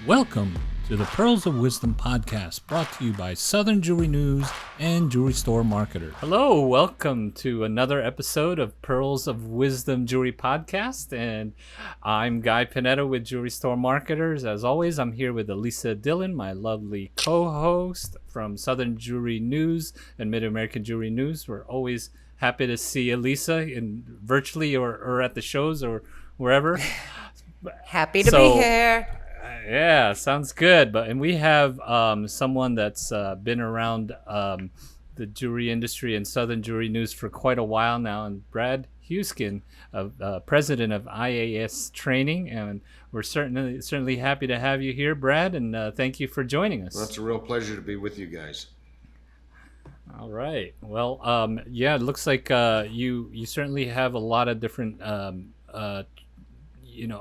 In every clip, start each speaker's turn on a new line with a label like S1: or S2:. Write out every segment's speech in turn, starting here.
S1: Welcome to the Pearls of Wisdom podcast, brought to you by Southern Jewelry News and Jewelry Store Marketer. Hello, welcome to another episode of Pearls of Wisdom Jewelry Podcast, and I'm Guy Panetta with Jewelry Store Marketers. As always, I'm here with Elisa Dillon, my lovely co-host from Southern Jewelry News and Mid-American Jewelry News. We're always happy to see Elisa in virtually or at the shows or wherever.
S2: Happy to be here.
S1: Yeah, sounds good. And we have someone that's been around the jewelry industry and Southern Jewelry News for quite a while now, and Brad Huisken, president of IAS Training, and we're certainly happy to have you here, Brad. And thank you for joining us.
S3: Well, it's a real pleasure to be with you guys.
S1: All right. Well, it looks like you certainly have a lot of different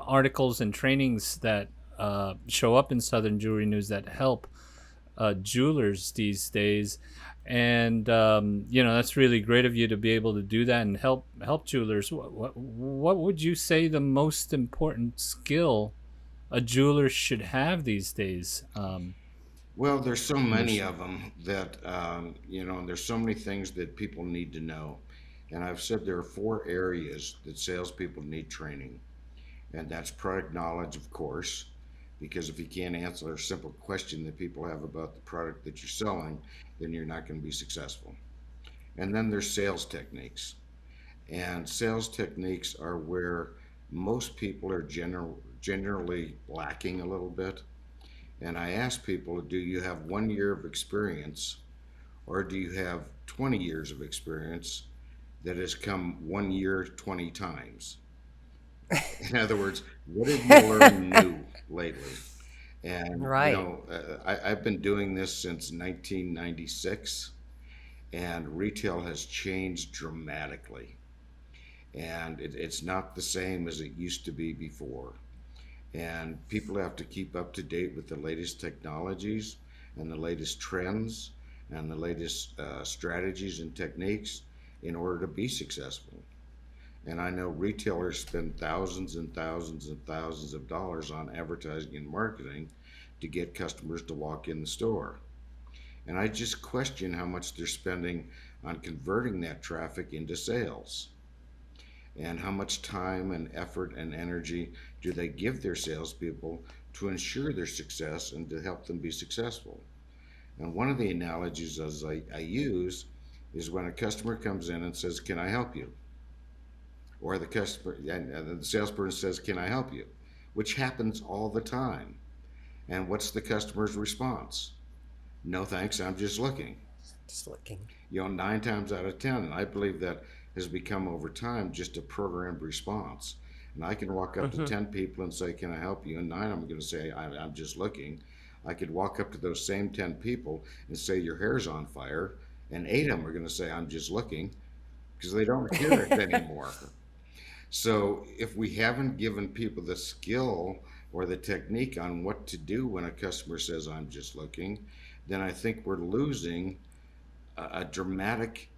S1: articles and trainings that show up in Southern Jewelry News that help jewelers these days, and that's really great of you to be able to do that and help jewelers. What would you say the most important skill a jeweler should have these days?
S3: Well, there's so many of them that and there's so many things that people need to know, and I've said there are 4 areas that salespeople need training, and that's product knowledge, of course. Because if you can't answer a simple question that people have about the product that you're selling, then you're not going to be successful. And then there's sales techniques. And sales techniques are where most people are generally lacking a little bit. And I ask people, do you have 1 year of experience, or do you have 20 years of experience that has come 1 year 20 times? In other words, what did you learn new lately? And
S2: Right.
S3: I've been doing this since 1996, and retail has changed dramatically, and it's not the same as it used to be before. And people have to keep up to date with the latest technologies and the latest trends and the latest strategies and techniques in order to be successful. And I know retailers spend thousands and thousands and thousands of dollars on advertising and marketing to get customers to walk in the store. And I just question how much they're spending on converting that traffic into sales. And how much time and effort and energy do they give their salespeople to ensure their success and to help them be successful. And one of the analogies as I use is when a customer comes in and says, "Can I help you?" Or the customer and the salesperson says, "Can I help you?" Which happens all the time. And what's the customer's response? "No, thanks, I'm just looking."
S2: Just looking.
S3: 9 times out of 10, and I believe that has become over time just a programmed response. And I can walk up to 10 people and say, "Can I help you?" And 9, I'm going to say, I'm just looking. I could walk up to those same 10 people and say, "Your hair's on fire," and 8 of them are going to say, "I'm just looking," because they don't hear it anymore. So if we haven't given people the skill or the technique on what to do when a customer says, "I'm just looking," then I think we're losing a dramatic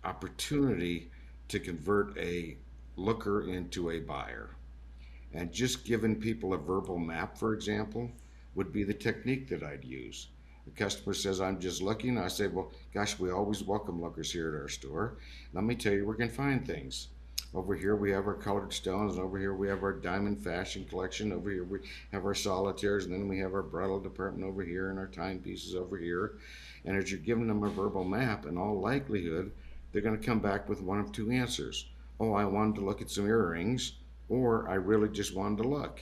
S3: opportunity to convert a looker into a buyer. And just giving people a verbal map, for example, would be the technique that I'd use. The customer says, "I'm just looking." I say, "Well, gosh, we always welcome lookers here at our store. Let me tell you where we can find things. Over here we have our colored stones, and over here we have our diamond fashion collection, over here we have our solitaires, and then we have our bridal department over here and our timepieces over here." And as you're giving them a verbal map, in all likelihood, they're going to come back with one of 2 answers. "Oh, I wanted to look at some earrings," or "I really just wanted to look."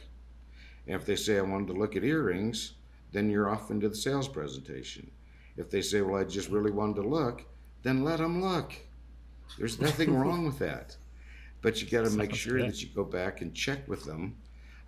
S3: And if they say, "I wanted to look at earrings," then you're off into the sales presentation. If they say, "Well, I just really wanted to look," then let them look. There's nothing wrong with that. But you got to make sure that you go back and check with them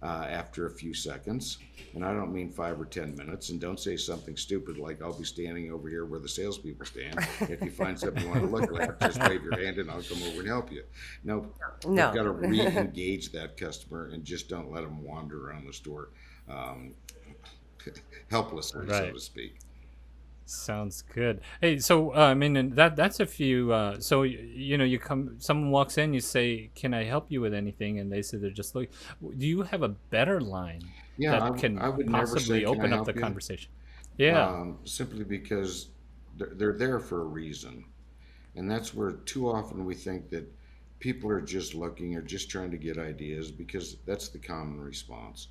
S3: after a few seconds. And I don't mean 5 or 10 minutes. And don't say something stupid like, "I'll be standing over here where the salespeople stand. If you find something you want to look at, just wave your hand and I'll come over and help you." No, you've got to re-engage that customer and just don't let them wander around the store helplessly, so to speak.
S1: Sounds good. Hey, so and that's a few. So you come, someone walks in, you say, "Can I help you with anything?" And they say they're just looking. Do you have a better line
S3: Yeah,
S1: that can
S3: I would never say,
S1: possibly
S3: "Can I
S1: open up the
S3: help you?"
S1: conversation. Yeah.
S3: Simply because they're there for a reason. And that's where too often we think that people are just looking or just trying to get ideas because that's the common response.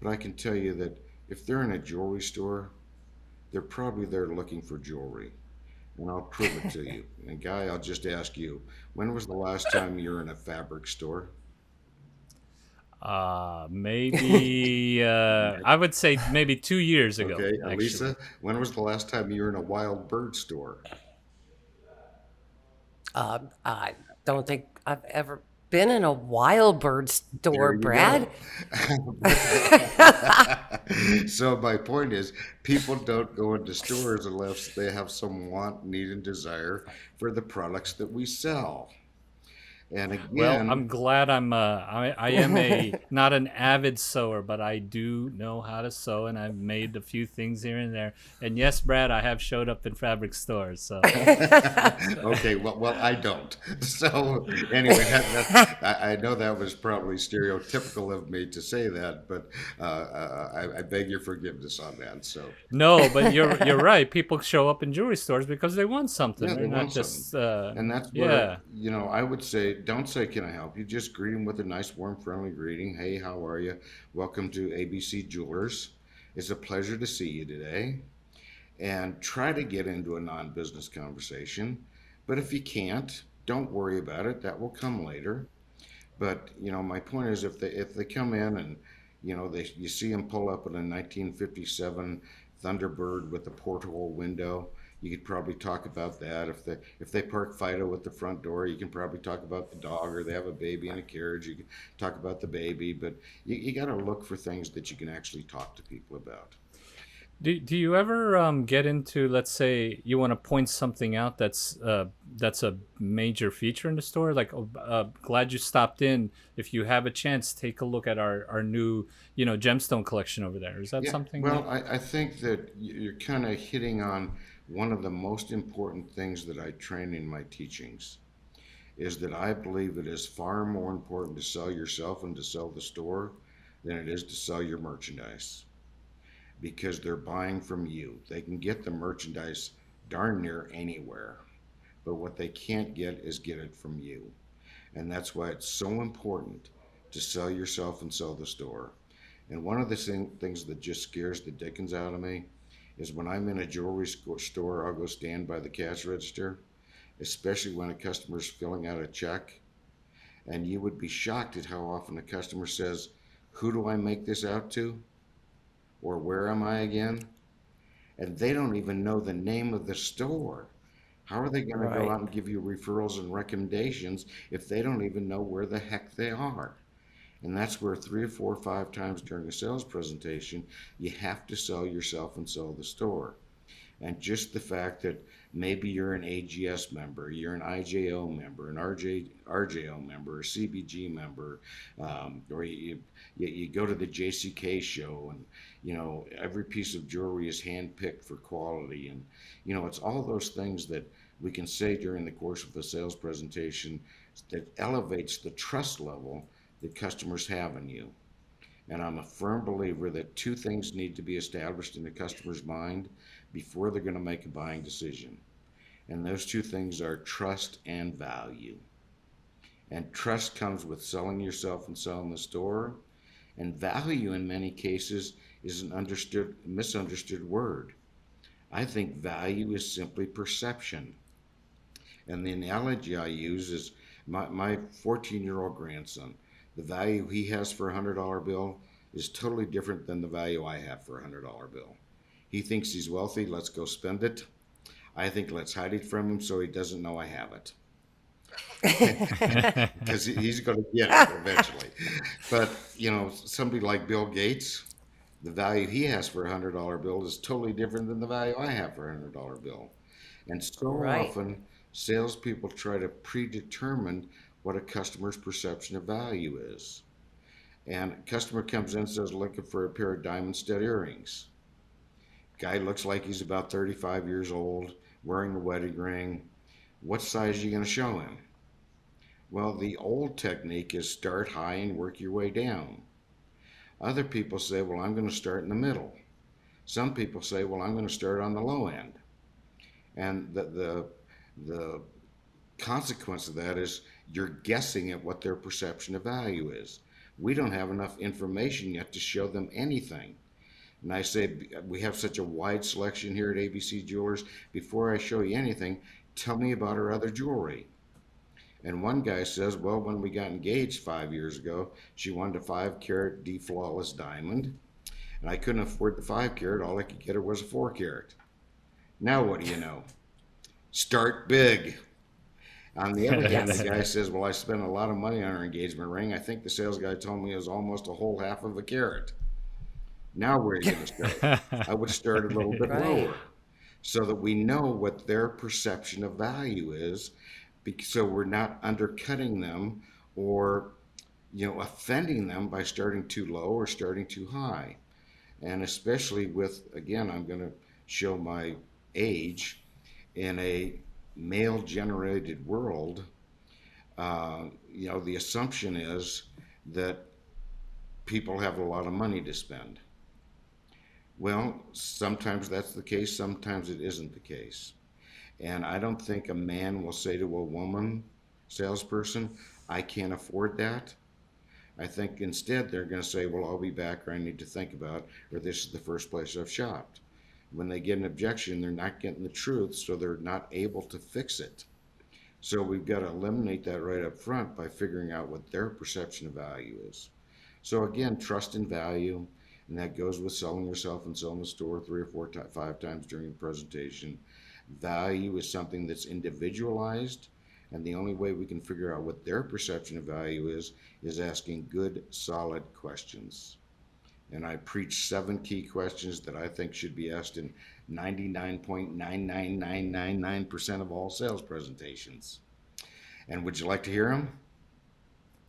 S3: But I can tell you that if they're in a jewelry store, they're probably there looking for jewelry. And I'll prove it to you. And Guy, I'll just ask you, when was the last time you were in a fabric store?
S1: Maybe I would say maybe 2 years ago,
S3: Okay,
S1: actually.
S3: Elisa, when was the last time you were in a wild bird store?
S2: I don't think I've ever been in a wild bird store,
S3: There you
S2: Brad.
S3: go. So my point is, people don't go into stores unless they have some want, need, and desire for the products that we sell. And
S1: Well,
S3: again,
S1: I'm glad I am a not an avid sewer, but I do know how to sew, and I've made a few things here and there. And yes, Brad, I have showed up in fabric stores. So
S3: okay, well, I don't. So anyway, I know that was probably stereotypical of me to say that, but I beg your forgiveness on that. So
S1: no, but you're right. People show up in jewelry stores because they want something.
S3: yeah,
S1: They're
S3: they
S1: not
S3: want something.
S1: just
S3: And that's where,
S1: yeah.
S3: I would say, don't say, "Can I help you?" Just greet them with a nice, warm, friendly greeting. Hey, how are you? Welcome to ABC Jewelers. It's a pleasure to see you today. And try to get into a non business conversation. But if you can't, don't worry about it. That will come later. But my point is, if they come in and you see them pull up in a 1957 Thunderbird with a porthole window, you could probably talk about that. If they park Fido at the front door, you can probably talk about the dog, or they have a baby in a carriage, you can talk about the baby. But you got to look for things that you can actually talk to people about.
S1: Do you ever get into, let's say you want to point something out that's a major feature in the store, like oh, glad you stopped in. If you have a chance, take a look at our new gemstone collection over there. Is that
S3: Yeah,
S1: something
S3: well,
S1: that
S3: I think that you're kind of hitting on one of the most important things that I train in my teachings is that I believe it is far more important to sell yourself and to sell the store than it is to sell your merchandise because they're buying from you. They can get the merchandise darn near anywhere, but what they can't get it from you. And that's why it's so important to sell yourself and sell the store. And one of the things that just scares the dickens out of me is when I'm in a jewelry store, I'll go stand by the cash register, especially when a customer's filling out a check. And you would be shocked at how often a customer says, "Who do I make this out to?" Or "Where am I again?" And they don't even know the name of the store. How are they going to go
S2: Right.
S3: out and give you referrals and recommendations if they don't even know where the heck they are? And that's where 3 or 4 or 5 times during a sales presentation, you have to sell yourself and sell the store. And just the fact that maybe you're an AGS member, you're an IJO member, an RJO member, a CBG member, or you go to the JCK show, and every piece of jewelry is handpicked for quality, and it's all those things that we can say during the course of a sales presentation that elevates the trust level that customers have in you. And I'm a firm believer that two things need to be established in the customer's mind before they're going to make a buying decision. And those two things are trust and value. And trust comes with selling yourself and selling the store. And value, in many cases, is an misunderstood word. I think value is simply perception. And the analogy I use is my 14-year-old grandson. The value he has for a $100 bill is totally different than the value I have for a $100 bill. He thinks he's wealthy, let's go spend it. I think let's hide it from him so he doesn't know I have it. Because he's going to get it eventually. But, somebody like Bill Gates, the value he has for a $100 bill is totally different than the value I have for a $100 bill. And so
S2: Right.
S3: often, salespeople try to predetermine what a customer's perception of value is. And a customer comes in and says, looking for a pair of diamond stud earrings. Guy looks like he's about 35 years old, wearing a wedding ring. What size are you going to show him? Well, the old technique is start high and work your way down. Other people say, well, I'm going to start in the middle. Some people say, well, I'm going to start on the low end. And the consequence of that is you're guessing at what their perception of value is. We don't have enough information yet to show them anything. And I say, we have such a wide selection here at ABC Jewelers. Before I show you anything, tell me about our other jewelry. And one guy says, well, when we got engaged 5 years ago, she wanted a 5 carat D flawless diamond. And I couldn't afford the 5 carat. All I could get her was a 4 carat. Now what do you know? Start big. On the other hand, the
S2: Yes.
S3: guy says, well, I spent a lot of money on our engagement ring. I think the sales guy told me it was almost a whole half of a carat. Now where are you going to start? I would start a little bit
S2: Right.
S3: lower so that we know what their perception of value is, so we're not undercutting them or offending them by starting too low or starting too high. And especially with, again, I'm going to show my age in a male generated world. The assumption is that people have a lot of money to spend. Well, sometimes that's the case, sometimes it isn't the case. And I don't think a man will say to a woman salesperson, I can't afford that. I think instead they're going to say, well, I'll be back, or I need to think about, or this is the first place I've shopped. When they get an objection, they're not getting the truth, so they're not able to fix it. So we've got to eliminate that right up front by figuring out what their perception of value is. So again, trust and value, and that goes with selling yourself and selling the store 3 or 4 5 times during the presentation. Value is something that's individualized, and the only way we can figure out what their perception of value is asking good, solid questions. And I preach 7 key questions that I think should be asked in 99.99999% of all sales presentations. And would you like to hear them?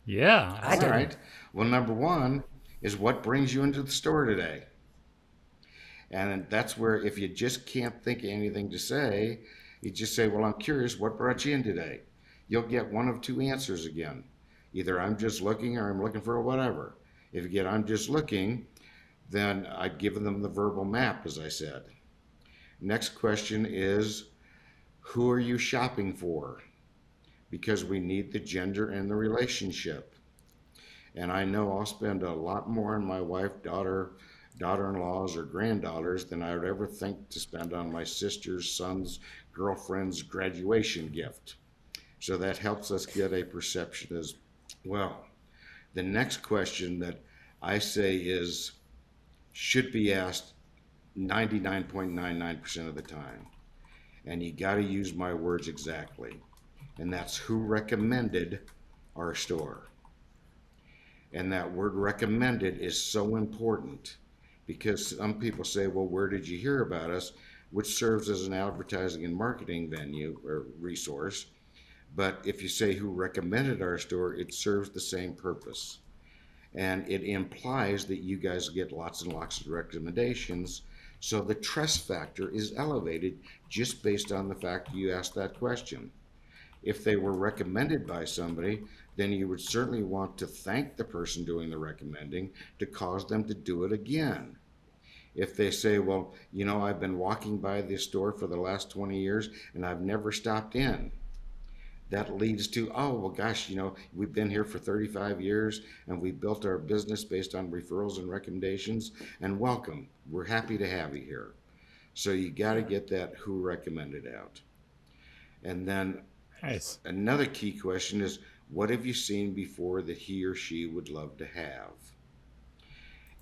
S1: Yeah,
S2: I
S3: All
S2: do.
S3: right. Well, number one is what brings you into the store today? And that's where if you just can't think of anything to say, you just say, well, I'm curious, what brought you in today? You'll get one of 2 answers again. Either I'm just looking or I'm looking for whatever. If you get I'm just looking, then I'd give them the verbal map, as I said. Next question is, who are you shopping for? Because we need the gender and the relationship. And I know I'll spend a lot more on my wife, daughter-in-laws, or granddaughters than I would ever think to spend on my sister's, son's, girlfriend's graduation gift. So that helps us get a perception as well. The next question that I say should be asked 99.99% of the time. And you got to use my words exactly. And that's who recommended our store. And that word recommended is so important because some people say, well, where did you hear about us? Which serves as an advertising and marketing venue or resource. But if you say who recommended our store, it serves the same purpose. And it implies that you guys get lots and lots of recommendations. So the trust factor is elevated just based on the fact you asked that question. If they were recommended by somebody, then you would certainly want to thank the person doing the recommending to cause them to do it again. If they say, well, I've been walking by this store for the last 20 years and I've never stopped in, that leads to, oh, well, gosh, we've been here for 35 years and we built our business based on referrals and recommendations, and welcome. We're happy to have you here. So you got to get that who recommended out. And then
S1: nice.
S3: another key question is, what have you seen before that he or she would love to have?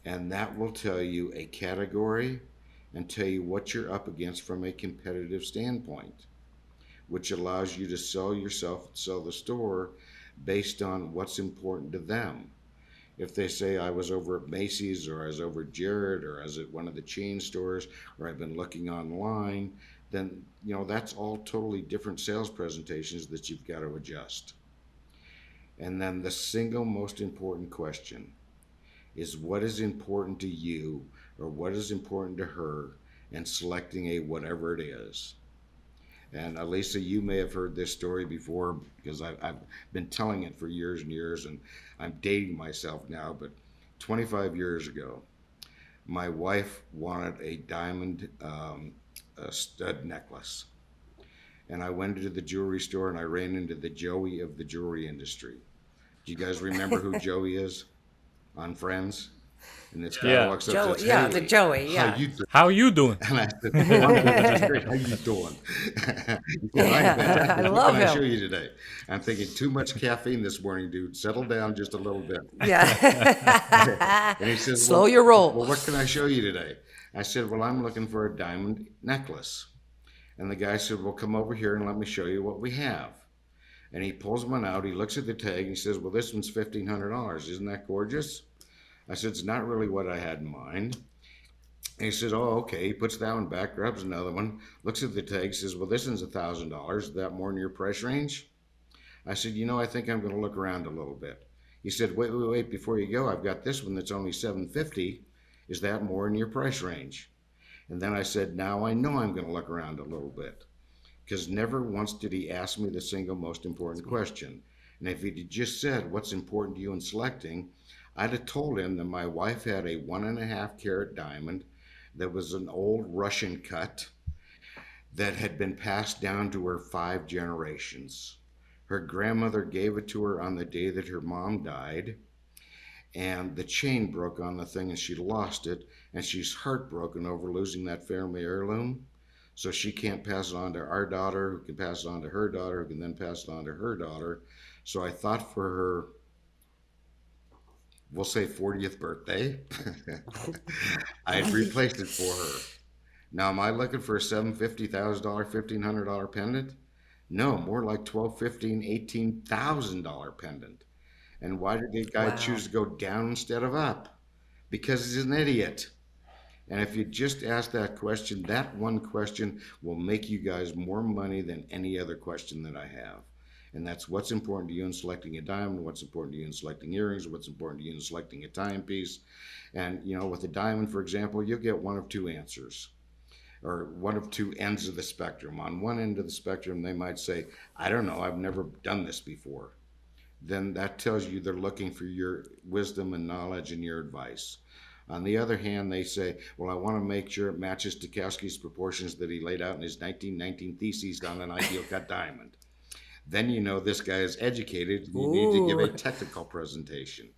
S3: And that will tell you a category and tell you what you're up against from a competitive standpoint, which allows you to sell yourself and sell the store based on what's important to them. If they say, I was over at Macy's, or I was over at Jared, or I was at one of the chain stores, or I've been looking online, then that's all totally different sales presentations that you've got to adjust. And then the single most important question is, what is important to you, or what is important to her, and selecting a whatever it is. And Elisa, you may have heard this story before because I've been telling it for years and years, and I'm dating myself now, but 25 years ago, my wife wanted a diamond a stud necklace. And I went into the jewelry store and I ran into the Joey of the jewelry industry. Do you guys remember who Joey is on Friends? And this guy
S1: Yeah.
S3: walks up and
S2: Joey,
S3: says,
S2: yeah, the
S3: "Hey,
S2: Joey,
S3: how
S2: yeah.
S3: you doing?"
S1: How you doing?
S3: And I said, "Oh, I'm doing just great. How you doing?" He said, "I'm
S2: I
S3: fantastic. What can
S2: love
S3: I show
S2: him.
S3: you today?" I'm thinking, too much caffeine this morning, dude. Settle down just a little bit.
S2: Yeah.
S3: And he says,
S2: Slow your roll.
S3: well, what can I show you today? I said, well, I'm looking for a diamond necklace. And the guy said, well, come over here and let me show you what we have. And he pulls one out. He looks at the tag. And he says, well, this one's $1,500. Isn't that gorgeous? I said, it's not really what I had in mind. And he says, oh, okay. He puts that one back, grabs another one, looks at the tag, says, well, this one's $1,000. Is that more in your price range? I said, I think I'm going to look around a little bit. He said, wait, before you go, I've got this one that's only $750. Is that more in your price range? And then I said, now I know I'm going to look around a little bit. Because never once did he ask me the single most important question. And if he'd just said, what's important to you in selecting, I'd have told him that my wife had a 1.5 carat diamond that was an old Russian cut that had been passed down to her 5 generations. Her grandmother gave it to her on the day that her mom died, and the chain broke on the thing and she lost it, and she's heartbroken over losing that family heirloom. So she can't pass it on to our daughter, who can pass it on to her daughter, who can then pass it on to her daughter. So I thought for her, we'll say 40th birthday, I'd replaced it for her. Now, am I looking for a $750,000, $1,500 pendant? No, more like 12, 15, $18,000 pendant. And why did the guy
S2: Wow.
S3: choose to go down instead of up? Because he's an idiot. And if you just ask that question, that one question will make you guys more money than any other question that I have. And that's what's important to you in selecting a diamond, what's important to you in selecting earrings, what's important to you in selecting a timepiece. And, with a diamond, for example, you'll get one of two answers or one of two ends of the spectrum. On one end of the spectrum, they might say, I don't know, I've never done this before. Then that tells you they're looking for your wisdom and knowledge and your advice. On the other hand, they say, well, I want to make sure it matches Stokowski's proportions that he laid out in his 1919 thesis on an ideal cut diamond. Then you know this guy is educated. You need to give a
S2: Ooh.
S3: technical presentation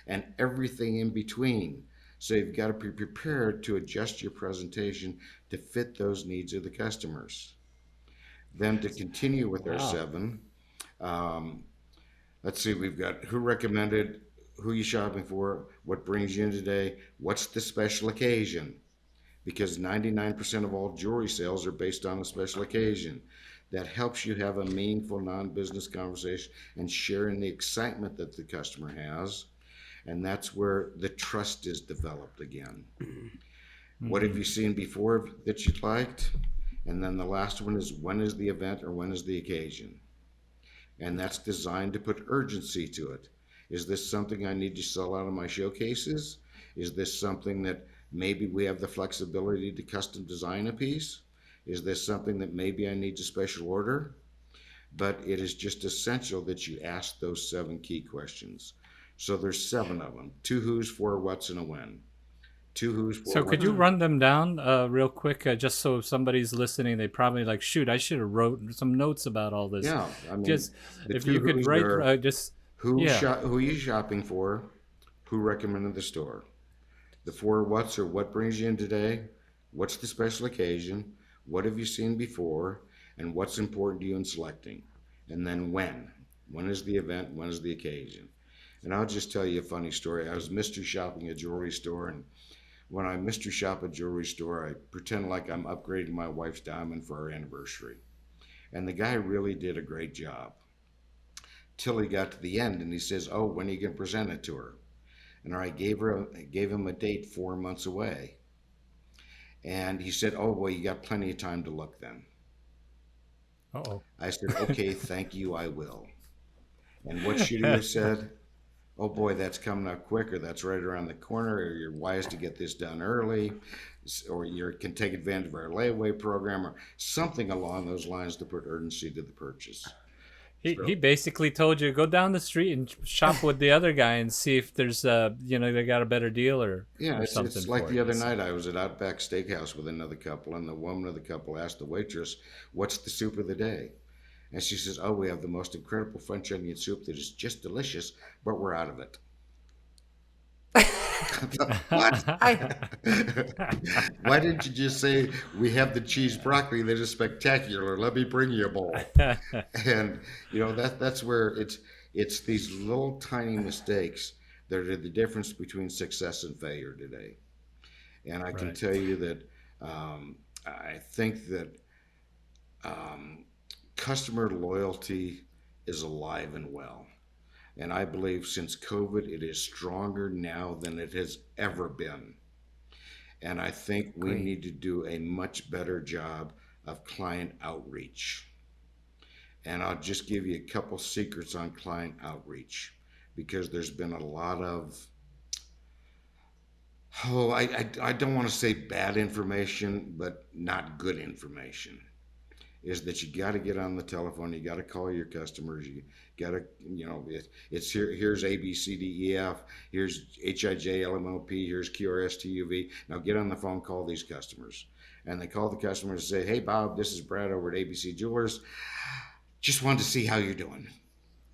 S3: and everything in between. So you've got to be prepared to adjust your presentation to fit those needs of the customers. Then to continue with our
S1: Wow.
S3: 7, um, let's see, we've got who recommended, who you shopping for, what brings you in today, what's the special occasion? Because 99% of all jewelry sales are based on a special occasion. That helps you have a meaningful non-business conversation and sharing the excitement that the customer has. And that's where the trust is developed again. What have you seen before that you liked? And then the last one is when is the event or when is the occasion? And that's designed to put urgency to it. Is this something I need to sell out of my showcases? Is this something that maybe we have the flexibility to custom design a piece? Is this something that maybe I need to special order? But it is just essential that you ask those 7 key questions. So there's 7 of them: 2 who's, 4 what's, and a when. 2 who's, 4
S1: So could
S3: what's.
S1: you run them down real quick, just so if somebody's listening, they probably like, shoot, I should have wrote some notes about all this.
S3: Yeah, I mean,
S1: Just
S3: the
S1: if
S3: 2
S1: you could
S3: who's
S1: write,
S3: are
S1: just yeah.
S3: who are you shopping for, who recommended the store. The 4 what's are what brings you in today, what's the special occasion, what have you seen before, and what's important to you in selecting. And then when. When is the event? When is the occasion? And I'll just tell you a funny story. I was mystery shopping a jewelry store, and when I mystery shop a jewelry store, I pretend like I'm upgrading my wife's diamond for our anniversary. And the guy really did a great job. Till he got to the end and he says, oh, when are you going to present it to her? And I gave him a date 4 months away. And he said, oh, well, you got plenty of time to look then.
S1: Uh-oh.
S3: I said, okay, thank you, I will. And what should you have said? Oh boy, that's coming up quick, or that's right around the corner, or you're wise to get this done early, or you can take advantage of our layaway program, or something along those lines to put urgency to the purchase.
S1: He basically told you go down the street and shop with the other guy and see if there's they got a better deal
S3: Yeah,
S1: or
S3: it's
S1: something
S3: like
S1: for
S3: the
S1: you.
S3: other
S1: So.
S3: night I was at Outback Steakhouse with another couple, and the woman of the couple asked the waitress, "What's the soup of the day?" And she says, "Oh, we have the most incredible French onion soup that is just delicious, but we're out of it." What?
S2: I
S3: Why didn't you just say we have the cheese broccoli that is spectacular? Let me bring you a bowl. And that's where it's these little tiny mistakes that are the difference between success and failure today. And I can
S1: Right.
S3: tell you that I think that um, customer loyalty is alive and well. And I believe since COVID, it is stronger now than it has ever been. And I think we
S2: agree.
S3: need to do a much better job of client outreach. And I'll just give you a couple secrets on client outreach because there's been a lot of, I don't want to say bad information, but not good information. Is that you got to get on the telephone, you got to call your customers, you got to, it's here's A, B, C, D, E, F, here's HIJ, LMOP, here's QRSTUV. Now get on the phone, call these customers. And they call the customers and say, "Hey, Bob, this is Brad over at ABC Jewelers. Just wanted to see how you're doing."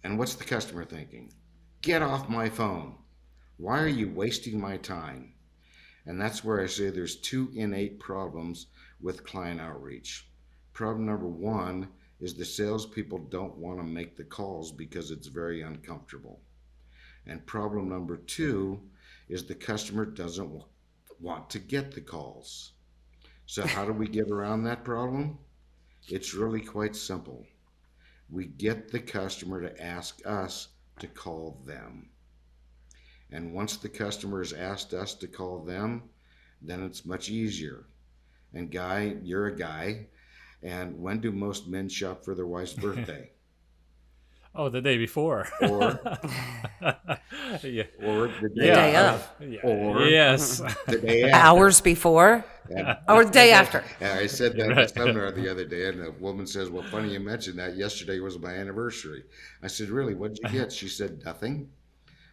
S3: And what's the customer thinking? Get off my phone. Why are you wasting my time? And that's where I say there's two innate problems with client outreach. Problem number one is the salespeople don't want to make the calls because it's very uncomfortable. And problem number two is the customer doesn't want to get the calls. So, how do we get around that problem? It's really quite simple. We get the customer to ask us to call them. And once the customer has asked us to call them, then it's much easier. And Guy, you're a guy. And when do most men shop for their wife's birthday?
S1: Oh, the day before.
S3: Or
S1: Yeah.
S3: or the
S2: The
S3: day
S2: day
S1: Yeah.
S3: of,
S2: of,
S1: Yeah.
S3: or
S1: Yes.
S3: the day after.
S2: hours before,
S3: And
S2: or the day after.
S3: I said that in a
S1: Right.
S3: seminar the other day, and a woman says, "Well, funny you mentioned that. Yesterday was my anniversary." I said, "Really? What did you get?" She said, "Nothing."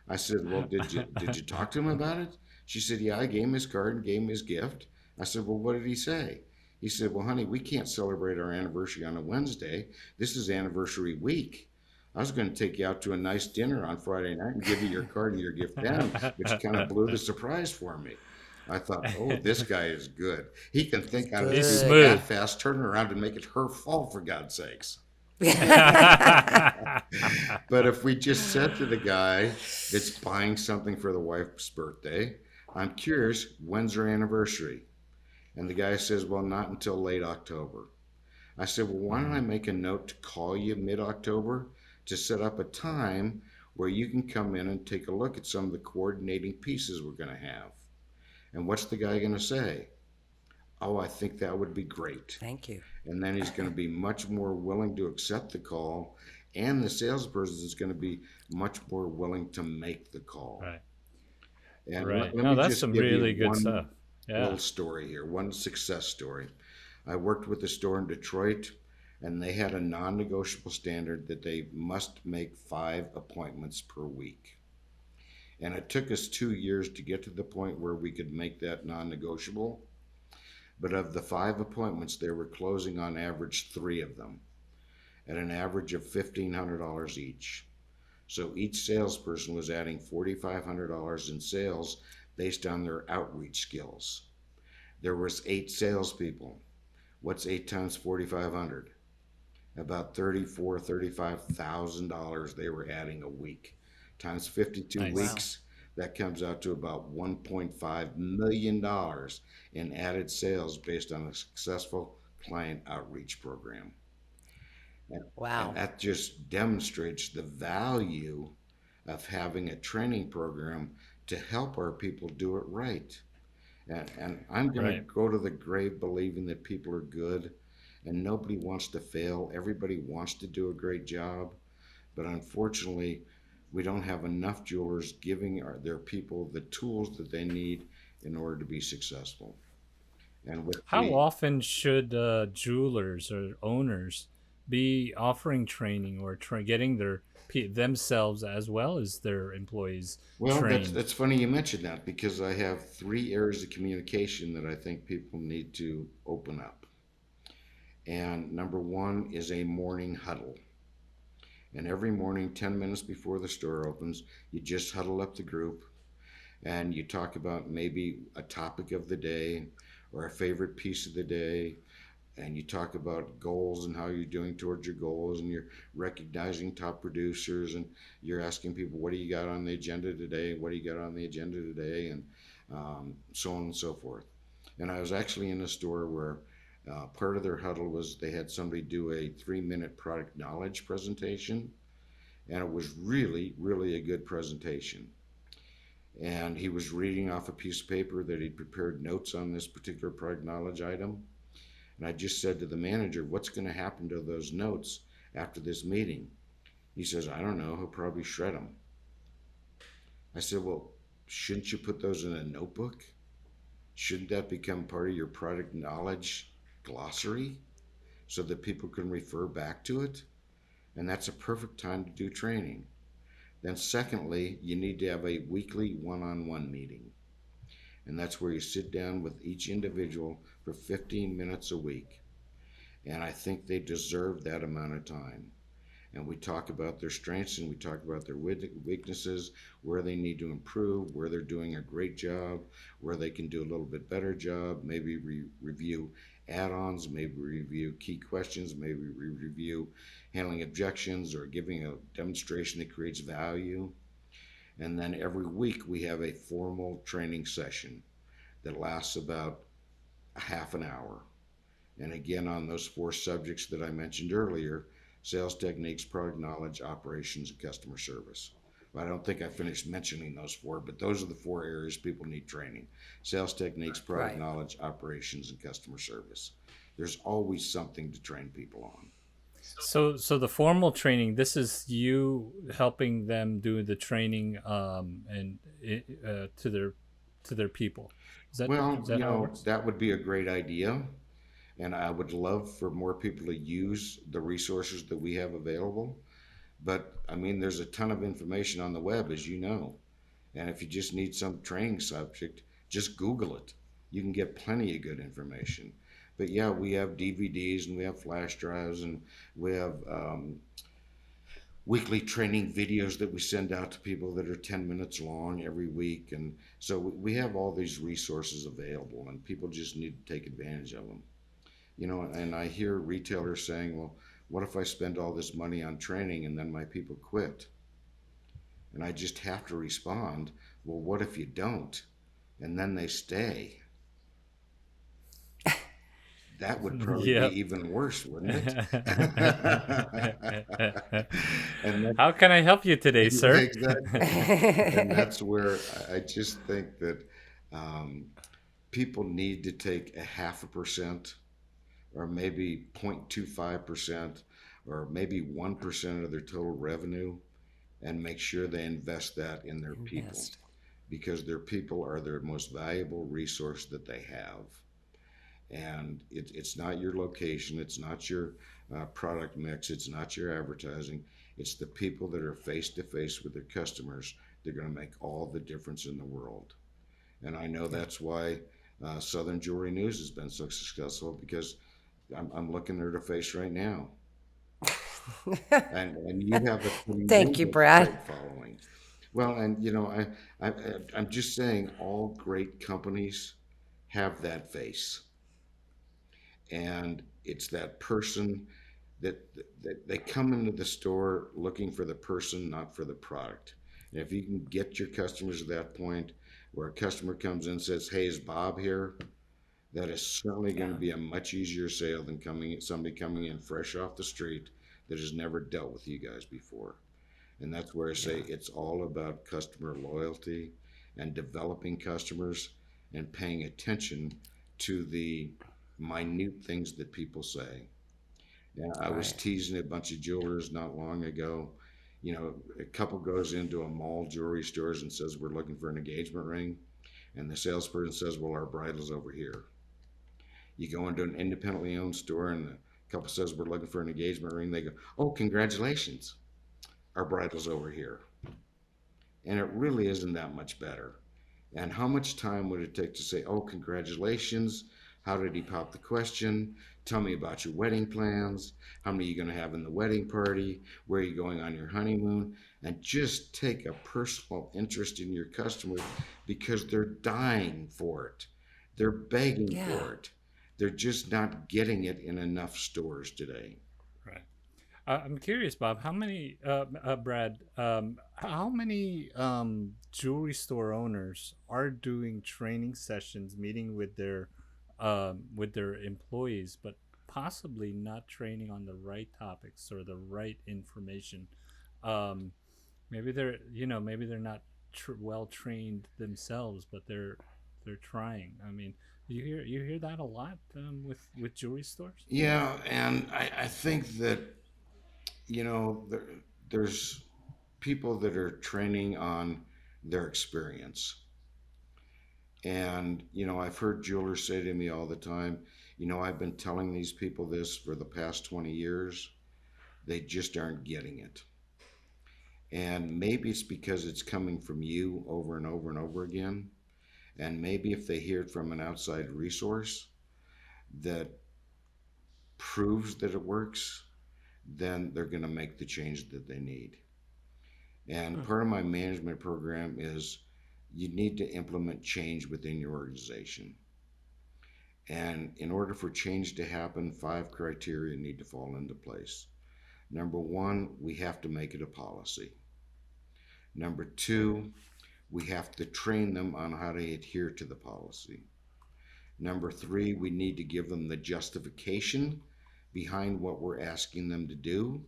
S3: I said, "Well, did you talk to him about it?" She said, "Yeah, I gave him his card and gave him his gift." I said, "Well, what did he say?" He said, "Well, honey, we can't celebrate our anniversary on a Wednesday. This is anniversary week. I was going to take you out to a nice dinner on Friday night and give you your card and your gift then, but you kind of blew the surprise for me." I thought, "Oh, this guy is good. He can think on his
S1: He's
S3: feet
S2: Good.
S1: smooth.
S3: that fast, turn around and make it her fault, for God's sakes." But if we just said to the guy that's buying something for the wife's birthday, "I'm curious, when's her anniversary?" And the guy says, "Well, not until late October." I said, "Well, why don't I make a note to call you mid-October to set up a time where you can come in and take a look at some of the coordinating pieces we're going to have?" And what's the guy going to say? "Oh, I think that would be great."
S2: Thank you.
S3: And then he's going to be much more willing to accept the call, and the salesperson is going to be much more willing to make the call.
S1: Right.
S3: And let,
S1: Right.
S3: let
S1: No,
S3: me
S1: that's
S3: just
S1: some
S3: give you
S1: really good
S3: one
S1: stuff. Yeah.
S3: little story here, one success story. I worked with a store in Detroit, and they had a non-negotiable standard that they must make 5 appointments per week. And it took us 2 years to get to the point where we could make that non-negotiable. But of the 5 appointments, they were closing on average 3 of them at an average of $1,500 each. So each salesperson was adding $4,500 in sales based on their outreach skills. There was 8 salespeople. What's 8 times 4,500? About $35,000 they were adding a week. Times 52
S1: Nice.
S2: Wow.
S3: weeks, that comes out to about $1.5 million in added sales based on a successful client outreach program. And
S2: Wow.
S3: that just demonstrates the value of having a training program to help our people do it right. And I'm going to
S1: Right.
S3: go to the grave believing that people are good and nobody wants to fail. Everybody wants to do a great job. But unfortunately, we don't have enough jewelers giving their people the tools that they need in order to be successful. And with
S1: How
S3: the
S1: often should jewelers or owners be offering training or getting themselves as well as their employees
S3: Well,
S1: trained?
S3: that's funny you mentioned that because I have three areas of communication that I think people need to open up. And number one is a morning huddle. And every morning, 10 minutes before the store opens, you just huddle up the group and you talk about maybe a topic of the day or a favorite piece of the day, and you talk about goals and how you're doing towards your goals, and you're recognizing top producers, and you're asking people, what do you got on the agenda today, what do you got on the agenda today, and so on and so forth. And I was actually in a store where part of their huddle was they had somebody do a 3-minute product knowledge presentation, and it was really, really a good presentation. And he was reading off a piece of paper that he'd prepared notes on this particular product knowledge item. And I just said to the manager, what's going to happen to those notes after this meeting? He says, I don't know. He'll probably shred them. I said, well, shouldn't you put those in a notebook? Shouldn't that become part of your product knowledge glossary so that people can refer back to it? And that's a perfect time to do training. Then secondly, you need to have a weekly one-on-one meeting. And that's where you sit down with each individual for 15 minutes a week. And I think they deserve that amount of time. And we talk about their strengths and we talk about their weaknesses, where they need to improve, where they're doing a great job, where they can do a little bit better job, maybe review add-ons, maybe review key questions, maybe review handling objections or giving a demonstration that creates value. And then every week we have a formal training session that lasts about a half an hour. And again, on those four subjects that I mentioned earlier, sales techniques, product knowledge, operations, and customer service. I don't think I finished mentioning those four, but those are the four areas people need training: sales techniques, product
S2: Right.
S3: knowledge, operations, and customer service. There's always something to train people on.
S1: So the formal training, this is you helping them do the training and to their people.
S3: Well,
S1: Is that how it works?
S3: that would be a great idea. And I would love for more people to use the resources that we have available. But I mean, there's a ton of information on the web, as you know. And if you just need some training subject, just Google it. You can get plenty of good information. But yeah, we have DVDs and we have flash drives and we have weekly training videos that we send out to people that are 10 minutes long every week. And so we have all these resources available and people just need to take advantage of them. And I hear retailers saying, well, what if I spend all this money on training and then my people quit? And I just have to respond, well, what if you don't? And then they stay. That would probably be
S1: Yep.
S3: even worse, wouldn't it? And that,
S1: How can I help you today, sir?
S3: exactly. And that's where I just think that um, people need to take 0.5% or maybe 0.25% or maybe 1% of their total revenue and make sure they invest that in their people,
S2: Invest.
S3: because their people are their most valuable resource that they have. And it's not your location, it's not your product mix, it's not your advertising, it's the people that are face to face with their customers that are going to make all the difference in the world. And I know that's why Southern Jewelry News has been so successful, because I'm looking at her face right now. And you have a
S2: Thank you,
S3: tremendous
S2: Brad.
S3: great following. Well, and I I'm just saying all great companies have that face, and it's that person that, that they come into the store looking for the person, not for the product. And if you can get your customers to that point where a customer comes in and says, "Hey, is Bob here?" That is certainly going to
S2: Yeah.
S3: be a much easier sale than somebody coming in fresh off the street that has never dealt with you guys before. And that's where I say
S2: Yeah.
S3: it's all about customer loyalty and developing customers and paying attention to the minute things that people say. And I was
S2: Right.
S3: teasing a bunch of jewelers not long ago. A couple goes into a mall jewelry stores and says, "We're looking for an engagement ring." And the salesperson says, "Well, our bridal's over here." You go into an independently owned store and the couple says we're looking for an engagement ring. They go, "Oh, congratulations, our bridal's over here." And it really isn't that much better. And how much time would it take to say, "Oh, congratulations. How did he pop the question? Tell me about your wedding plans. How many are you going to have in the wedding party? Where are you going on your honeymoon?" And just take a personal interest in your customer because they're dying for it. They're begging
S2: Yeah.
S3: for it. They're just not getting it in enough stores today.
S1: Right. I'm curious, Bob. How many, Brad? How many jewelry store owners are doing training sessions, meeting with their employees, but possibly not training on the right topics or the right information? Um, maybe they're, maybe they're not well trained themselves, but they're trying. I mean, you hear that a lot with jewelry stores.
S3: Yeah, and I think that, there's people that are training on their experience. And, I've heard jewelers say to me all the time, "I've been telling these people this for the past 20 years. They just aren't getting it." And maybe it's because it's coming from you over and over and over again. And maybe if they hear it from an outside resource that proves that it works, then they're going to make the change that they need. And part of my management program is you need to implement change within your organization. And in order for change to happen, 5 criteria need to fall into place. Number 1, we have to make it a policy. Number 2, we have to train them on how to adhere to the policy. Number 3, we need to give them the justification behind what we're asking them to do.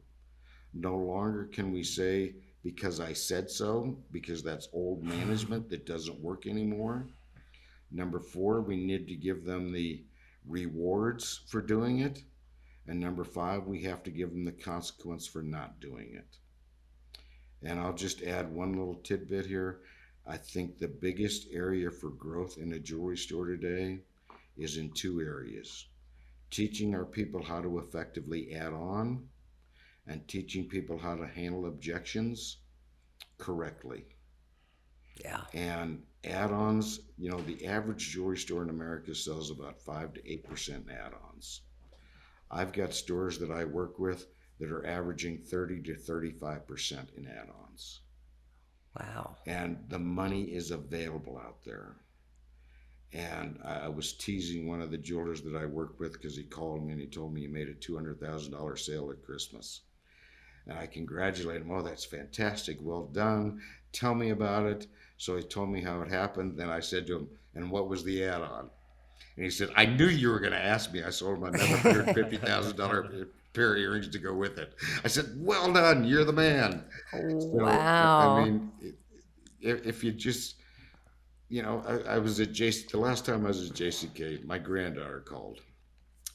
S3: No longer can we say, "Because I said so," because that's old management that doesn't work anymore. Number 4, we need to give them the rewards for doing it. And number 5, we have to give them the consequence for not doing it. And I'll just add one little tidbit here. I think the biggest area for growth in a jewelry store today is in 2 areas: teaching our people how to effectively add on, and teaching people how to handle objections correctly.
S2: Yeah.
S3: And add-ons, the average jewelry store in America sells about 5 to 8% add-ons. I've got stores that I work with that are averaging 30 to 35% in add-ons.
S2: Wow.
S3: And the money is available out there. And I was teasing one of the jewelers that I work with because he called me and he told me he made a $200,000 sale at Christmas. And I congratulated him. "Oh, that's fantastic. Well done. Tell me about it." So he told me how it happened. Then I said to him, "And what was the add-on?" And he said, "I knew you were going to ask me." I sold him another $150,000 pair of earrings to go with it. I said, "Well done. You're the man." So, I
S2: Wow.
S3: mean, if you just, I was at the last time I was at JCK, my granddaughter called.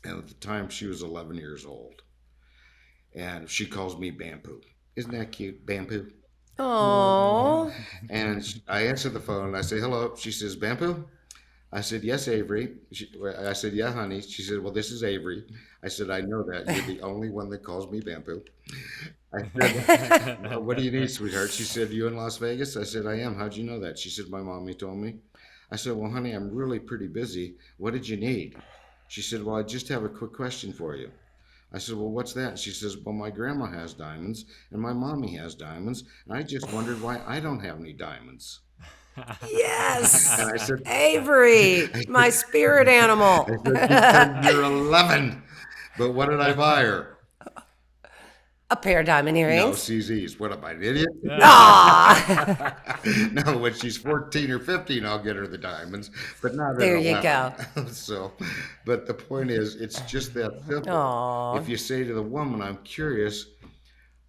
S3: And at the time, she was 11 years old. And she calls me Bamboo. Isn't that cute? Bamboo.
S2: Oh.
S3: And I answer the phone and I say, "Hello." She says, "Bamboo?" I said, "Yes, Avery." I said, "Yeah, honey." She said, "Well, this is Avery." I said, "I know that. You're the only one that calls me Bamboo." I said, "Well, what do you need, sweetheart?" She said, "You in Las Vegas?" I said, "I am." "How'd you know that?" She said, "My mommy told me." I said, "Well, honey, I'm really pretty busy. What did you need?" She said, "Well, I just have a quick question for you." I said, "Well, what's that?" She says, "Well, my grandma has diamonds and my mommy has diamonds, and I just wondered why I don't have any diamonds." And
S2: Yes.
S3: I said,
S2: Avery, my spirit
S3: I
S2: animal.
S3: said, "Because you're 11. But what did I buy her?"
S2: A pair of diamond
S3: "No,
S2: earrings.
S3: CZs. What am I, an idiot?"
S2: Ah.
S3: No, when she's 14 or 15, I'll get her the diamonds, but not at
S2: There you
S3: 11.
S2: go.
S3: So, but the point is, it's just that simple.
S2: Aw.
S3: If you say to the woman, "I'm curious,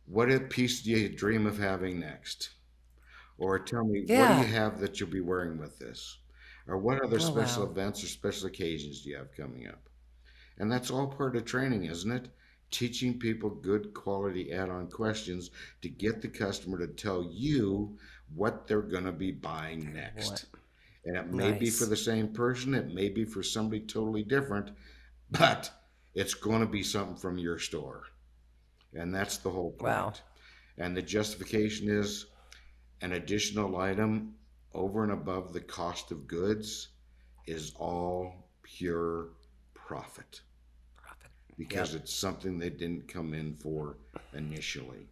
S3: what a piece do you dream of having next?" Or, "Tell me, what do you
S2: Yeah.
S3: have that you'll be wearing with this?" Or, "What other
S2: Oh,
S3: special
S2: wow.
S3: events or special occasions do you have coming up?" And that's all part of training, isn't it? Teaching people good quality add-on questions to get the customer to tell you what they're going to be buying
S2: What?
S3: next. And it may be for
S2: Nice.
S3: the same person, it may be for somebody totally different, but It's going to be something from your store. And that's the whole
S2: Wow.
S3: point. And the justification is an additional item over and above the cost of goods is all pure profit because
S2: Yep.
S3: it's something they didn't come in for initially.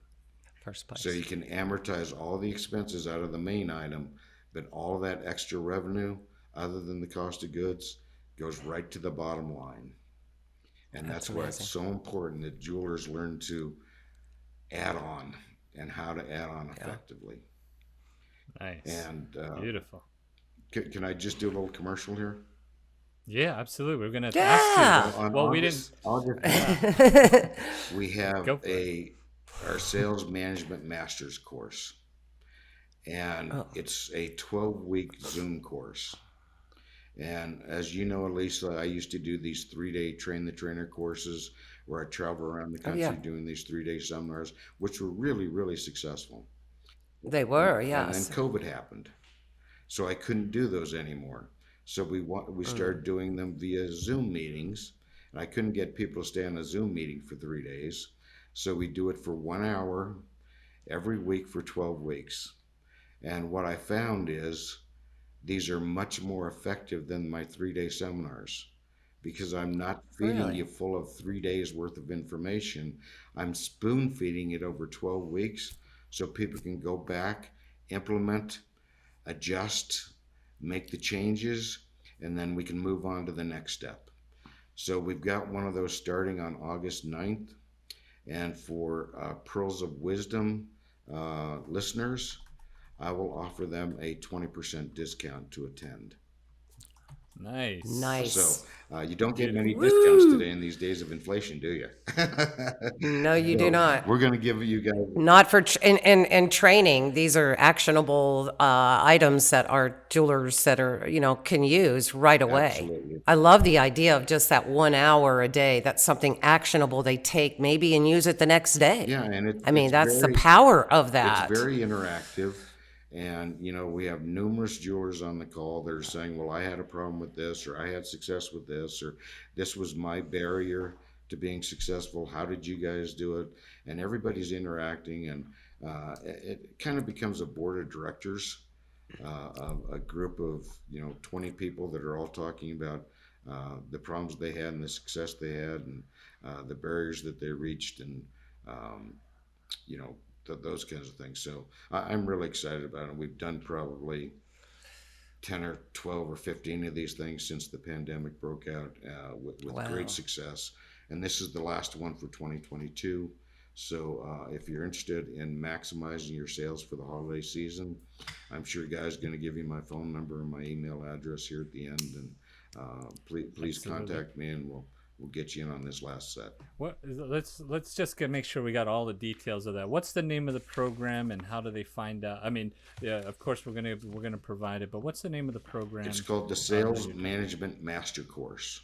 S2: First
S3: So you
S2: place.
S3: can amortize all the expenses out of the main item, but all that extra revenue, other than the cost of goods, goes right to the bottom line. And
S2: That's
S3: that's why it's
S2: amazing.
S3: so important that jewelers learn to add on and how to add on
S2: Yeah.
S3: effectively.
S1: Nice.
S3: And
S1: Beautiful.
S3: can I just do a little commercial here?
S1: Yeah, absolutely. We're gonna ask you.
S2: Yeah.
S3: So on
S1: Well, we didn't.
S3: August
S1: Yeah,
S3: 9th, we have
S1: go for it.
S3: our sales management master's course, and
S2: Oh,
S3: it's a 12-week Zoom course. And as you know, Elisa, I used to do these 3-day train the trainer courses where I travel around the
S2: oh yeah.
S3: country doing these 3-day seminars, which were really, really successful.
S2: They were,
S3: And then
S2: yes.
S3: COVID happened, so I couldn't do those anymore. So we
S2: Mm,
S3: started doing them via Zoom meetings, and I couldn't get people to stay on a Zoom meeting for 3 days. So we do it for 1 hour every week for 12 weeks. And what I found is these are much more effective than my 3-day seminars because I'm not feeding you
S2: really?
S3: full of 3 days worth of information. I'm spoon feeding it over 12 weeks so people can go back, implement, adjust, make the changes, and then we can move on to the next step. So we've got one of those starting on August 9th. And for Pearls of Wisdom listeners, I will offer them a 20% discount to attend.
S1: Nice.
S3: So
S2: Nice.
S3: you don't get many
S1: Beautiful.
S3: discounts
S2: Woo!
S3: today in these days of inflation, do you?
S2: No, you do
S3: So
S2: not.
S3: we're going to give you guys
S2: Not for in training. These are actionable items that our jewelers that are can use right away.
S3: absolutely.
S2: I love the idea of just that 1 hour a day. That's something actionable they take maybe and use it the next day.
S3: Yeah, and
S2: I mean,
S3: it's
S2: that's the
S3: very
S2: power of
S3: it's
S2: that.
S3: very interactive. And we have numerous jewelers on the call that are saying, well, I had a problem with this, or I had success with this, or this was my barrier to being successful. How did you guys do it? And everybody's interacting, and it kind of becomes a board of directors, a group of 20 people that are all talking about the problems they had and the success they had, and the barriers that they reached, and um, you know, those kinds of things. So I'm really excited about it. We've done probably 10 or 12 or 15 of these things since the pandemic broke out with great
S2: Wow.
S3: success. And this is the last one for 2022. So if you're interested in maximizing your sales for the holiday season, I'm sure Guy's going to give you my phone number and my email address here at the end. And please
S1: Absolutely.
S3: contact me, and we'll get you in on this last set.
S1: Let's just make sure we got all the details of that. What's the name of the program and how do they find out? I mean, yeah, of course we're gonna provide it, but what's the name of the
S3: It's
S1: program
S3: called the
S1: that
S3: Sales
S1: you're doing?
S3: Management Master Course.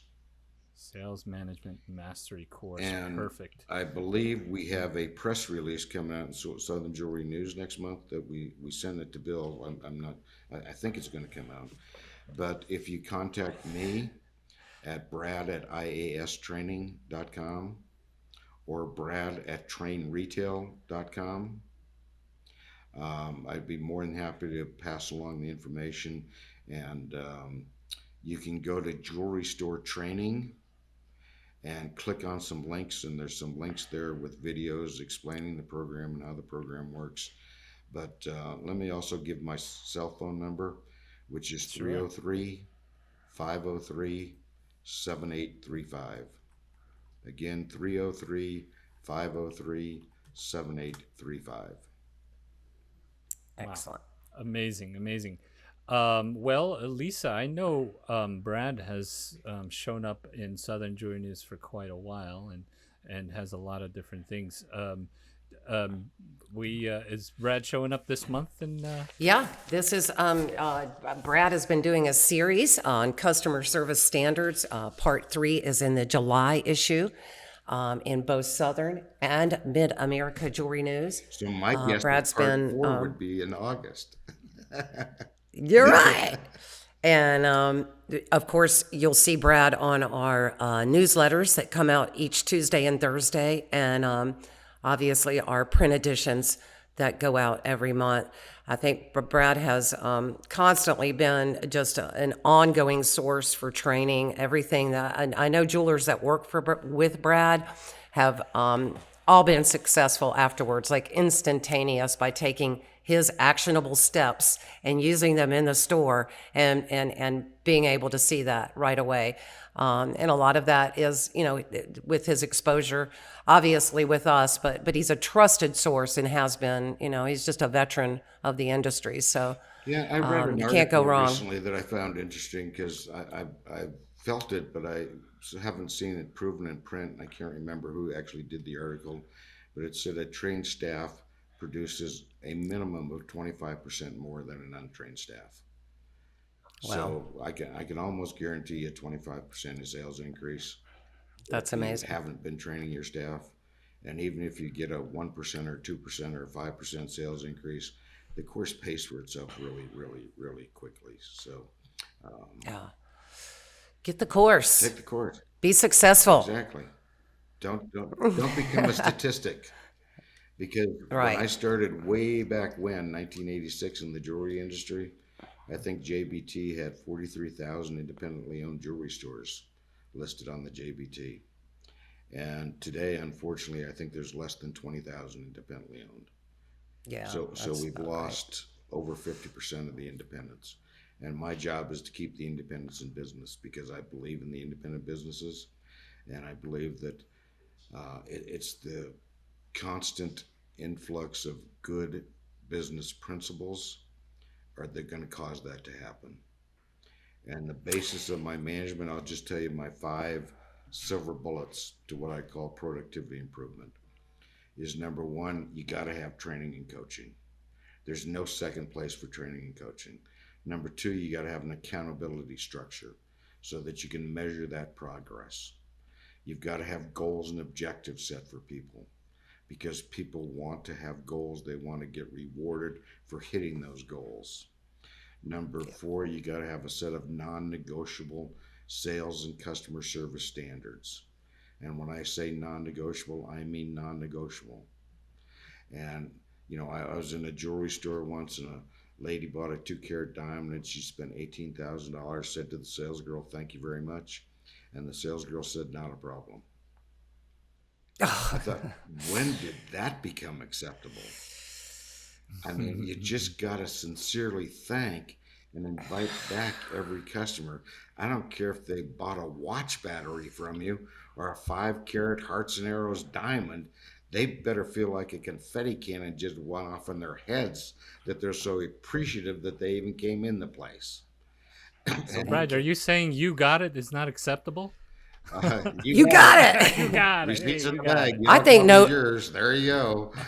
S1: Sales Management Mastery Course.
S3: And
S1: Perfect.
S3: I believe we have a press release coming out in Southern Jewelry News next month that we send it to Bill. I'm not, I think it's going to come out. But if you contact me at brad@iastraining.com or brad@trainretail.com, I'd be more than happy to pass along the information. And you can go to Jewelry Store Training and click on some links, and there's some links there with videos explaining the program and how the program works. But let me also give my cell phone number, which is
S1: Sure.
S3: 303 503 7835. Again, 303 503 7835.
S1: Wow.
S2: Excellent.
S1: Amazing, amazing. Well, Lisa, I know Brad has shown up in Southern Jewelry News for quite a while and has a lot of different things. We is Brad showing up this month? And
S2: Yeah, this is Brad has been doing a series on customer service standards. Part 3 is in the July issue in both Southern and Mid America Jewelry News.
S3: So my guess is
S2: Brad's
S3: part
S2: been,
S3: four would be in August.
S2: you're right. And Of course, you'll see Brad on our newsletters that come out each Tuesday and Thursday, and obviously our print editions that go out every month. I think Brad has constantly been just an ongoing source for training. Everything that I know, jewelers that work with Brad have all been successful afterwards, like instantaneous, by taking his actionable steps and using them in the store, and being able to see that right away. And a lot of that is, with his exposure, obviously with us, but he's a trusted source and has been, he's just a veteran of the industry. So
S3: Yeah, I read an
S2: you can't go
S3: article
S2: wrong.
S3: recently that I found interesting because I felt it, but I haven't seen it proven in print. I can't remember who actually did the article, but it said a trained staff produces a minimum of 25% more than an untrained staff.
S2: Wow,
S3: So I can almost guarantee you 25% of sales increase
S2: that's
S3: if you
S2: amazing.
S3: haven't been training your staff. And even if you get a 1% or 2% or 5% sales increase, the course pays for itself really, really, really quickly. So
S2: Yeah. Get the course.
S3: take the course.
S2: Be successful.
S3: Exactly. Don't become a statistic. Because when I
S2: Right.
S3: started way back when, 1986, in the jewelry industry, I think JBT had 43,000 independently owned jewelry stores listed on the JBT. And today, unfortunately, I think there's less than 20,000 independently owned.
S2: Yeah,
S3: So
S2: that's
S3: we've
S2: about right.
S3: lost over 50% of the independents. And my job is to keep the independents in business because I believe in the independent businesses. And I believe that it's the constant influx of good business principles are they going to cause that to happen. And the basis of my management, I'll just tell you my 5 silver bullets to what I call productivity improvement is: number one, you got to have training and coaching. There's no second place for training and coaching. Number two, you got to have an accountability structure so that you can measure that progress. You've got to have goals and objectives set for people because people want to have goals. They want to get rewarded for hitting those goals. Number four, you got to have a set of non negotiable sales and customer service standards. And when I say non negotiable, I mean non negotiable. And, I was in a jewelry store once and a lady bought a 2 carat diamond and she spent $18,000, said to the sales girl, "Thank you very much." And the sales girl said, "Not a problem." I thought, when did that become acceptable? I mean, you just got to sincerely thank and invite back every customer. I don't care if they bought a watch battery from you or a 5 carat hearts and arrows diamond. They better feel like a confetti cannon just went off in their heads that they're so appreciative that they even came in the place.
S1: So,
S3: And
S1: Brad, are you saying you got it is not acceptable?
S3: you
S2: You
S3: got
S2: got
S3: it.
S1: You
S2: it.
S1: got it.
S3: Receipts
S1: Hey,
S3: in
S1: you
S3: the
S1: got
S3: bag.
S1: it.
S3: You
S2: I
S3: don't
S2: think
S3: tell me
S2: no.
S3: yours. There you go.
S2: I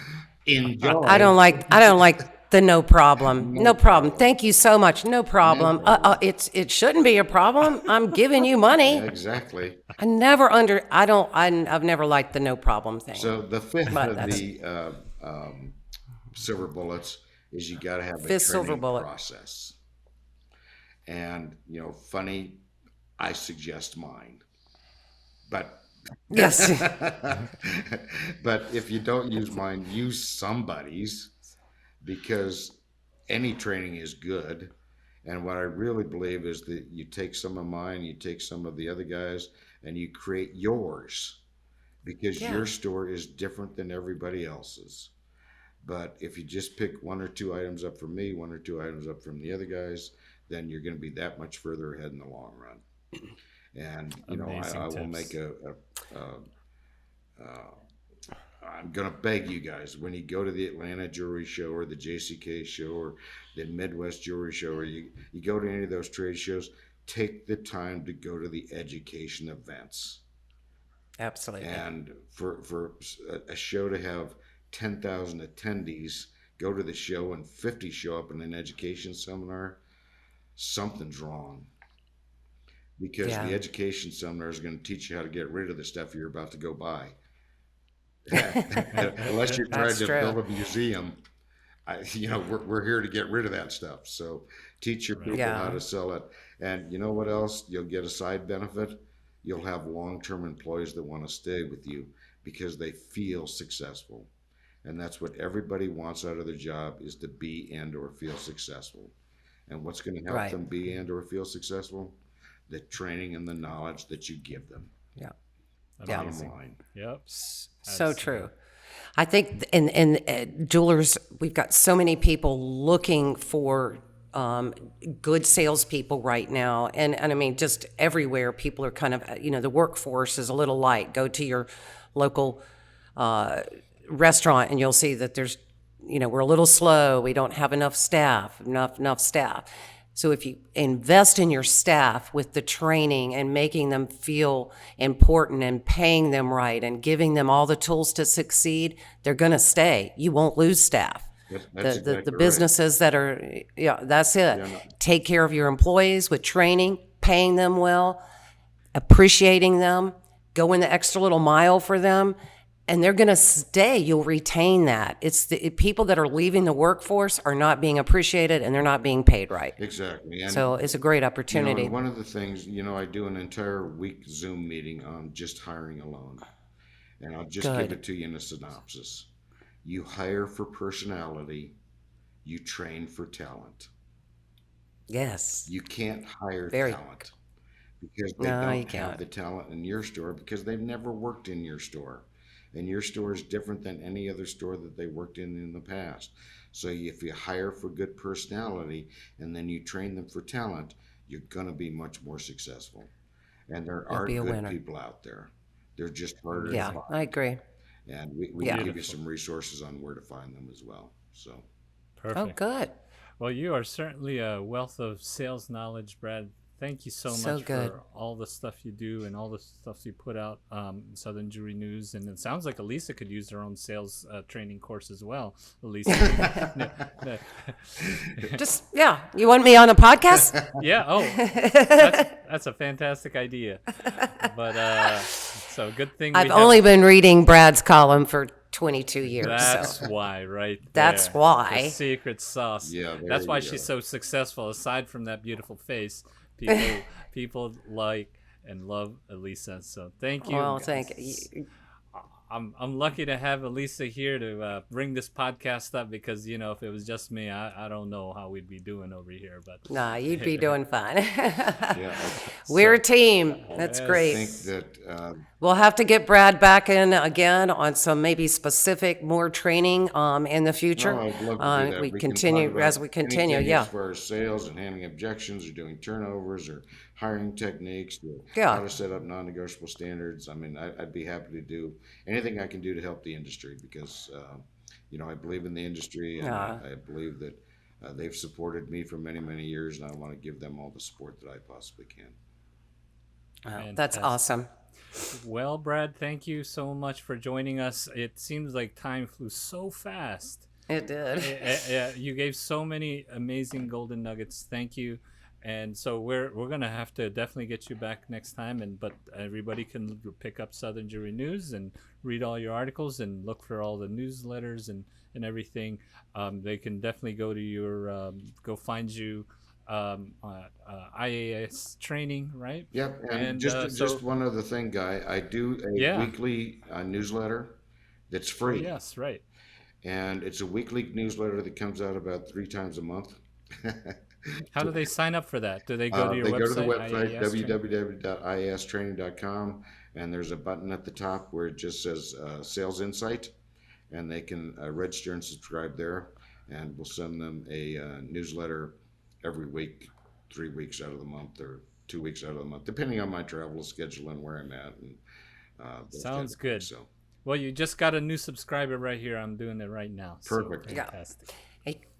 S3: Enjoy.
S2: don't like. I don't like the no problem.
S3: No
S2: No problem.
S3: problem.
S2: Thank you so much. No
S3: No
S2: problem.
S3: problem.
S2: It shouldn't be a problem. I'm giving you
S3: Yeah,
S2: money.
S3: exactly.
S2: I've never liked the no problem thing.
S3: So the fifth
S2: But
S3: of
S2: that's
S3: the silver bullets is you got to have a
S2: fifth silver
S3: training
S2: bullet.
S3: process. And funny, I suggest mine, but
S2: Yes.
S3: but if you don't use mine, use somebody's because any training is good. And what I really believe is that you take some of mine, you take some of the other guys, and you create yours because
S2: Yeah.
S3: your store is different than everybody else's. But if you just pick 1 or 2 items up from me, 1 or 2 items up from the other guys, then you're going to be that much further ahead in the long run. And I
S1: Amazing
S3: will make
S1: tips.
S3: I'm going to beg you guys when you go to the Atlanta Jewelry Show or the JCK Show or the Midwest Jewelry Show, or you go to any of those trade shows, take the time to go to the education events.
S2: Absolutely.
S3: And for a show to have 10,000 attendees go to the show and 50 show up in an education seminar, something's wrong. Because
S2: Yeah.
S3: the education seminar is going to teach you how to get rid of the stuff you're about to go buy. Unless you're trying
S2: That's
S3: to
S2: true.
S3: build a museum, we're here to get rid of that stuff. So teach your people how
S2: Yeah.
S3: to sell it. And you know what else? You'll get a side benefit. You'll have long-term employees that want to stay with you because they feel successful. And that's what everybody wants out of their job, is to be and or feel successful. And what's going to help
S2: Right.
S3: them be and or feel successful? The training and the knowledge that you give them.
S2: Yeah. Yeah.
S3: Bottom line.
S1: Yep.
S2: So true. I think in jewelers, we've got so many people looking for good salespeople right now, and I mean, just everywhere, people are kind of, the workforce is a little light. Go to your local restaurant, and you'll see that there's, we're a little slow. We don't have enough staff. So if you invest in your staff with the training and making them feel important and paying them right and giving them all the tools to succeed, they're going to stay. You won't lose staff.
S3: That's
S2: The
S3: exactly right.
S2: businesses that are, that's it.
S3: Yeah, no.
S2: Take care of your employees with training, paying them well, appreciating them, going the extra little mile for them, and they're going to stay. You'll retain that. It's the people that are leaving the workforce are not being appreciated, and they're not being paid right.
S3: Exactly. And
S2: So it's a great
S3: you know,
S2: opportunity.
S3: and one of the things, I do an entire week Zoom meeting on just hiring alone. And I'll just give
S2: Good.
S3: it to you in a synopsis. You hire for personality, you train for talent.
S2: Yes.
S3: You can't hire
S2: Very
S3: talent because they
S2: No, you
S3: don't have
S2: can't.
S3: the talent in your store because they've never worked in your store. And your store is different than any other store that they worked in the past. So if you hire for good personality and then you train them for talent, you're going to be much more successful. And there
S2: You'll
S3: are
S2: be a
S3: good
S2: winner.
S3: people out there. They're just harder to
S2: Yeah,
S3: find.
S2: I agree.
S3: And we
S2: Yeah.
S3: can give you
S1: Beautiful.
S3: some resources on where to find them as well. So
S1: Perfect.
S2: Oh, good.
S1: Well, you are certainly a wealth of sales knowledge, Brad. Thank you so
S2: So
S1: much
S2: good.
S1: for all the stuff you do and all the stuff you put out in Southern Jewelry News. And it sounds like Elisa could use her own sales training course as well. Elisa.
S2: Just, you want me on a podcast?
S1: Yeah. Oh, that's a fantastic idea. But so good thing we
S2: I've
S1: have-
S2: only been reading Brad's column for 22 years.
S1: That's
S2: So.
S1: why, right?
S2: That's
S1: there.
S2: why.
S1: The secret sauce.
S3: Yeah, there
S1: That's why
S3: you
S1: she's
S3: go.
S1: so successful. Aside from that beautiful face, people like and love Elisa. So thank you.
S2: Well,
S1: guys.
S2: thank you.
S1: I'm lucky to have Elisa here to bring this podcast up because if it was just me, I don't know how we'd be doing over here. But
S2: Nah, you'd be doing fine.
S3: yeah,
S2: We're a team. That's
S1: Yes.
S3: I
S2: great.
S3: think that
S2: We'll have to get Brad back in again on some maybe specific more training in the future.
S3: no, I'd love to do that.
S2: We
S3: can
S2: continue
S3: talk about
S2: as we continue.
S3: anything
S2: Yeah.
S3: as far as sales and handling objections or doing turnovers or hiring techniques, or
S2: Yeah.
S3: how to set up non-negotiable standards. I mean, I'd be happy to do anything I can do to help the industry because I believe in the industry and
S2: Yeah.
S3: I believe that they've supported me for many, many years, and I want to give them all the support that I possibly can.
S2: That's
S1: Fantastic.
S2: awesome.
S1: Well, Brad, thank you so much for joining us. It seems like time flew so fast.
S2: It did.
S1: Yeah, you gave so many amazing golden nuggets. Thank you. And so we're gonna have to definitely get you back next time. But everybody can pick up Southern Jewelry News and read all your articles and look for all the newsletters and everything. They can definitely go to your go find you IAS Training, right?
S3: Yep, and,
S1: And,
S3: just
S1: so-
S3: just one other thing, Guy. I do a
S1: Yeah.
S3: weekly newsletter that's free.
S1: Yes, right.
S3: And it's a weekly newsletter that comes out about 3 times a month.
S1: How do they sign up for that? Do they go to your
S3: They
S1: website?
S3: go to the website,
S1: IAS Training?
S3: www.iastraining.com, and there's a button at the top where it just says Sales Insight, and they can register and subscribe there, and we'll send them a newsletter every week, 3 weeks out of the month or 2 weeks out of the month, depending on my travel schedule and where I'm at. And, those
S1: Sounds
S3: kinds of
S1: good.
S3: things. So,
S1: Well, you just got a new subscriber right here. I'm doing it right now. So
S3: Perfect.
S2: Yeah.
S1: fantastic.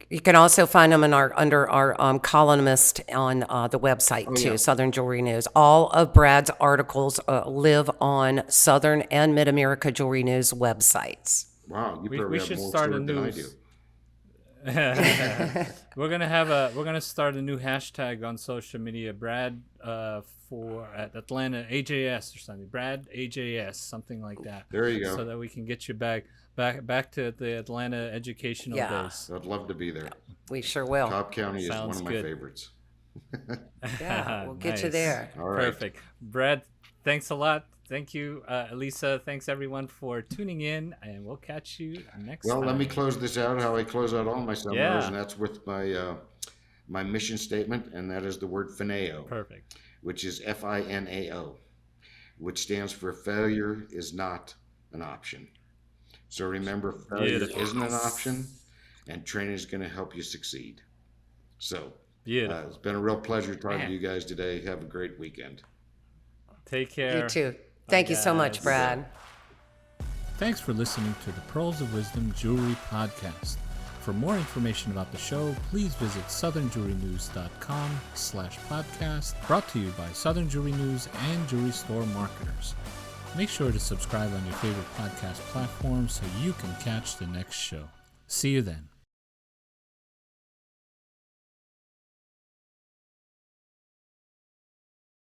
S2: You can also find them under our columnist on the website too,
S3: yeah.
S2: Southern Jewelry News. All of Brad's articles live on Southern and Mid America Jewelry News websites.
S3: wow, you
S1: We
S3: probably
S1: should
S3: have more
S1: start a
S3: stored than I do.
S1: news. we're gonna start a new hashtag on social media, Brad, for at Atlanta AJS or something. Brad AJS, something like that.
S3: There you go.
S1: So that we can get you back to the Atlanta educational
S2: Yeah.
S1: days.
S3: I'd love to be there.
S2: We sure will.
S3: Cobb County is one
S1: Sounds
S3: of my
S1: good.
S3: favorites.
S2: Yeah, we'll get you
S1: Nice.
S2: there.
S3: All right.
S1: Perfect. Brad, thanks a lot. Thank you, Elisa. Thanks everyone for tuning in, and we'll catch you next
S3: Well,
S1: time.
S3: let me close this out how I close out all my seminars,
S1: Yeah.
S3: and that's with my mission statement, and that is the word finao,
S1: Perfect.
S3: which is FINAO, which stands for failure is not an option. So remember, failure
S1: Beautiful.
S3: isn't an option, and training is going to help you succeed. So
S1: Beautiful.
S3: it's been a real pleasure talking
S2: Man.
S3: to you guys today. Have a great weekend.
S1: Take care.
S2: You too.
S1: Bye,
S2: Thank you so much,
S1: guys.
S2: Brad.
S1: Thanks for listening to the Pearls of Wisdom Jewelry Podcast. For more information about the show, please visit southernjewelrynews.com/podcast, brought to you by Southern Jewelry News and Jewelry Store Marketers. Make sure to subscribe on your favorite podcast platform so you can catch the next show. See you then.